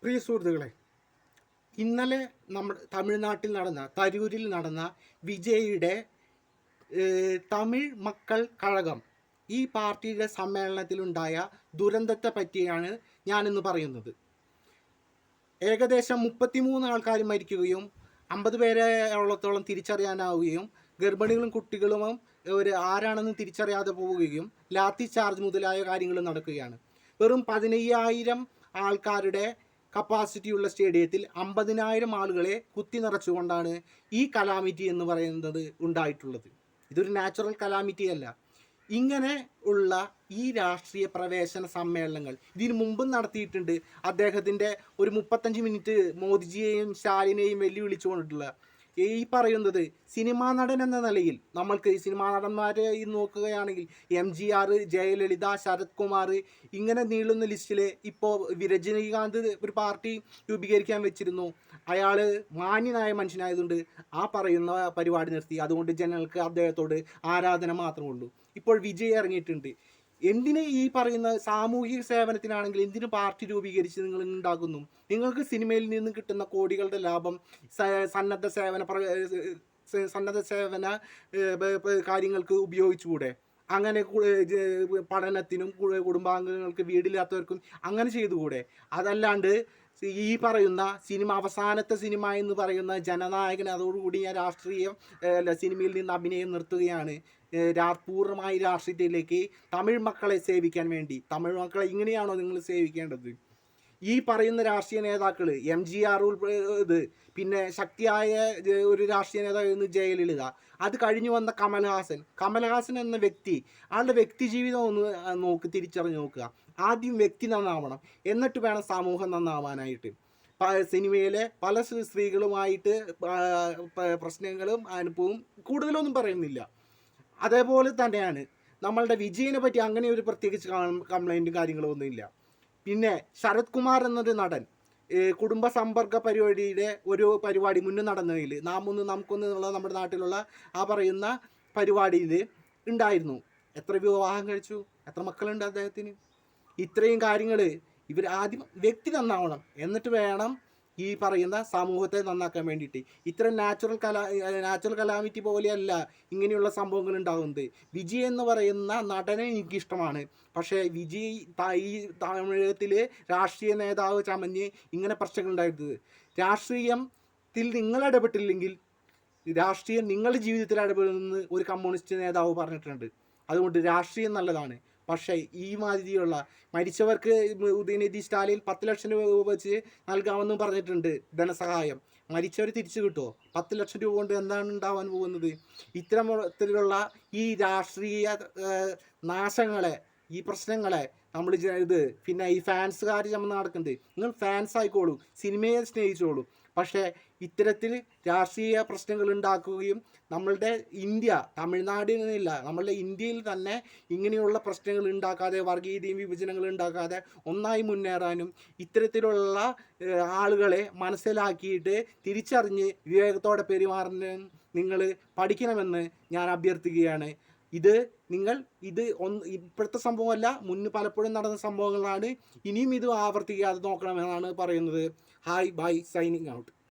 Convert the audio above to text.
പ്രിയ സുഹൃത്തുക്കളെ, ഇന്നലെ തമിഴ്നാട്ടിൽ നടന്ന തരൂരിൽ നടന്ന വിജയുടെ തമിഴ് മക്കൾ കഴകം ഈ പാർട്ടിയുടെ സമ്മേളനത്തിലുണ്ടായ ദുരന്തത്തെ പറ്റിയാണ് ഞാനിന്ന് പറയുന്നത്. ഏകദേശം 33 ആൾക്കാർ മരിക്കുകയും 50 പേരോളത്തോളം തിരിച്ചറിയാനാവുകയും ഗർഭിണികളും കുട്ടികളും ആരാണെന്ന് തിരിച്ചറിയാതെ പോവുകയും ലാത്തി ചാർജ് മുതലായ കാര്യങ്ങൾ നടക്കുകയാണ്. വെറും 15,000 ആൾക്കാരുടെ കപ്പാസിറ്റിയുള്ള സ്റ്റേഡിയത്തിൽ 50,000 ആളുകളെ കുത്തി നിറച്ചുകൊണ്ടാണ് ഈ കലാമിറ്റി എന്ന് പറയുന്നത് ഉണ്ടായിട്ടുള്ളത്. ഇതൊരു നാച്ചുറൽ കലാമിറ്റി അല്ല. ഇങ്ങനെ ഉള്ള ഈ രാഷ്ട്രീയ പ്രവേശന സമ്മേളനങ്ങൾ ഇതിനു മുമ്പും നടത്തിയിട്ടുണ്ട്. അദ്ദേഹത്തിൻ്റെ ഒരു 35 മിനിറ്റ് മോദിജിയെയും സ്റ്റാലിനെയും വെല്ലുവിളിച്ചുകൊണ്ടിട്ടുള്ള ഈ പറയുന്നത് സിനിമാ നടൻ എന്ന നിലയിൽ നമ്മൾക്ക് സിനിമാ നടന്മാരെ നോക്കുകയാണെങ്കിൽ MGR, ജയലളിത, ശരത് കുമാർ, ഇങ്ങനെ നീളുന്ന ലിസ്റ്റിൽ ഇപ്പോൾ രജനീകാന്ത് ഒരു പാർട്ടി രൂപീകരിക്കാൻ വെച്ചിരുന്നു. അയാൾ മാന്യനായ മനുഷ്യനായതുകൊണ്ട് ആ പറയുന്ന പരിപാടി നിർത്തി. അതുകൊണ്ട് ജനങ്ങൾക്ക് അദ്ദേഹത്തോട് ആരാധന മാത്രമേ ഉള്ളൂ. ഇപ്പോൾ വിജയ് ഇറങ്ങിയിട്ടുണ്ട്. എന്തിന് ഈ പറയുന്ന സാമൂഹിക സേവനത്തിനാണെങ്കിൽ എന്തിനു പാർട്ടി രൂപീകരിച്ച് നിങ്ങൾ ഉണ്ടാക്കുന്നു? നിങ്ങൾക്ക് സിനിമയിൽ നിന്ന് കിട്ടുന്ന കോടികളുടെ ലാഭം സന്നദ്ധ സേവന കാര്യങ്ങൾക്ക് ഉപയോഗിച്ചുകൂടെ? അങ്ങനെ പഠനത്തിനും കുടുംബാംഗങ്ങൾക്ക് വീടില്ലാത്തവർക്കും അങ്ങനെ ചെയ്തുകൂടെ? അതല്ലാണ്ട് ഈ പറയുന്ന സിനിമ, അവസാനത്തെ സിനിമ എന്ന് പറയുന്ന ജനനായകൻ, അതോടുകൂടി ഞാൻ സിനിമയിൽ നിന്ന് അഭിനയം നിർത്തുകയാണ്, പൂർണ്ണമായി രാഷ്ട്രീയത്തിലേക്ക് തമിഴ് മക്കളെ സേവിക്കാൻ വേണ്ടി. തമിഴ് മക്കളെ ഇങ്ങനെയാണോ നിങ്ങൾ സേവിക്കേണ്ടത്? ഈ പറയുന്ന രാഷ്ട്രീയ നേതാക്കൾ MGR പിന്നെ ശക്തിയായ ഒരു രാഷ്ട്രീയ നേതാവ് ജയലളിത, അത് കഴിഞ്ഞു വന്ന കമൽഹാസൻ എന്ന വ്യക്തി, ആളുടെ വ്യക്തി ജീവിതം ഒന്ന് തിരിച്ചറിഞ്ഞ് നോക്കുക. ആദ്യം വ്യക്തി നന്നാവണം, എന്നിട്ട് വേണം സമൂഹം നന്നാവാനായിട്ട്. സിനിമയിലെ പല സ്ത്രീകളുമായിട്ട് പ്രശ്നങ്ങളും അനുഭവവും കൂടുതലൊന്നും പറയുന്നില്ല. അതേപോലെ തന്നെയാണ് നമ്മളുടെ വിജയിനെ പറ്റി അങ്ങനെ ഒരു പ്രത്യേകിച്ച് കംപ്ലൈൻറ്റും കാര്യങ്ങളും ഒന്നുമില്ല. പിന്നെ ശരത് കുമാർ എന്നൊരു നടൻ കുടുംബ സമ്പർക്ക പരിപാടിയുടെ ഒരു പരിപാടി മുന്നേ നടന്നതിൽ നമുക്കൊന്ന് എന്നുള്ള നമ്മുടെ നാട്ടിലുള്ള ആ പറയുന്ന പരിപാടിയിൽ ഉണ്ടായിരുന്നു. എത്ര വിവാഹം കഴിച്ചു, എത്ര മക്കളുണ്ട് അദ്ദേഹത്തിന്? ഇത്രയും കാര്യങ്ങൾ ഇവർ ആദ്യം വ്യക്തി നന്നാവണം, എന്നിട്ട് വേണം ഈ പറയുന്ന സമൂഹത്തെ നന്നാക്കാൻ വേണ്ടിയിട്ട്. ഇത്തരം നാച്ചുറൽ കലാമിറ്റി പോലെയല്ല ഇങ്ങനെയുള്ള സംഭവങ്ങൾ ഉണ്ടാകുന്നത്. വിജയ് എന്ന് പറയുന്ന നടനെ എനിക്കിഷ്ടമാണ്. പക്ഷേ വിജയ് ഈ തമിഴകത്തിൽ രാഷ്ട്രീയ നേതാവ് ചമഞ്ഞ് ഇങ്ങനെ പ്രശ്നങ്ങൾ ഉണ്ടായിരുന്നത്. രാഷ്ട്രീയത്തിൽ നിങ്ങൾ ഇടപെട്ടില്ലെങ്കിൽ രാഷ്ട്രീയം നിങ്ങളുടെ ജീവിതത്തിൽ ഇടപെടുമെന്ന് ഒരു കമ്മ്യൂണിസ്റ്റ് നേതാവ് പറഞ്ഞിട്ടുണ്ട്. അതുകൊണ്ട് രാഷ്ട്രീയം നല്ലതാണ്. പക്ഷേ ഈ മാതിരിയുള്ള മരിച്ചവർക്ക് ഉദയനിധി സ്റ്റാലിൻ 10 ലക്ഷം രൂപ വെച്ച് നൽകാമെന്നും പറഞ്ഞിട്ടുണ്ട് ധനസഹായം. മരിച്ചവർ തിരിച്ചു കിട്ടുമോ? 10 ലക്ഷം രൂപ കൊണ്ട് എന്താണ് ഉണ്ടാവാൻ പോകുന്നത്? ഇത്തരത്തിലുള്ള ഈ രാഷ്ട്രീയ നാശങ്ങളെ, ഈ പ്രശ്നങ്ങളെ നമ്മൾ പിന്നെ ഈ ഫാൻസുകാർ ചമന്ന് നടക്കുന്നുണ്ട്. നിങ്ങൾ ഫാൻസ് ആയിക്കോളൂ, സിനിമയെ സ്നേഹിച്ചോളൂ. പക്ഷേ ഇത്തരത്തിൽ രാഷ്ട്രീയ പ്രശ്നങ്ങൾ ഉണ്ടാക്കുകയും നമ്മളുടെ തമിഴ്നാടിനില്ല, നമ്മളുടെ ഇന്ത്യയിൽ തന്നെ ഇങ്ങനെയുള്ള പ്രശ്നങ്ങൾ ഉണ്ടാക്കാതെ, വർഗീയതയും വിഭജനങ്ങളും ഉണ്ടാക്കാതെ ഒന്നായി മുന്നേറാനും ഇത്തരത്തിലുള്ള ആളുകളെ മനസ്സിലാക്കിയിട്ട് തിരിച്ചറിഞ്ഞ് വിവേകത്തോടെ പെരുമാറാനും നിങ്ങൾ പഠിക്കണമെന്ന് ഞാൻ അഭ്യർത്ഥിക്കുകയാണ്. ഇത് ഇപ്പോഴത്തെ സംഭവമല്ല, മുന്ന് പലപ്പോഴും നടന്ന സംഭവങ്ങളാണ്. ഇനിയും ഇത് ആവർത്തിക്കാതെ നോക്കണമെന്നാണ് പറയുന്നത്. Hi, bye, signing out.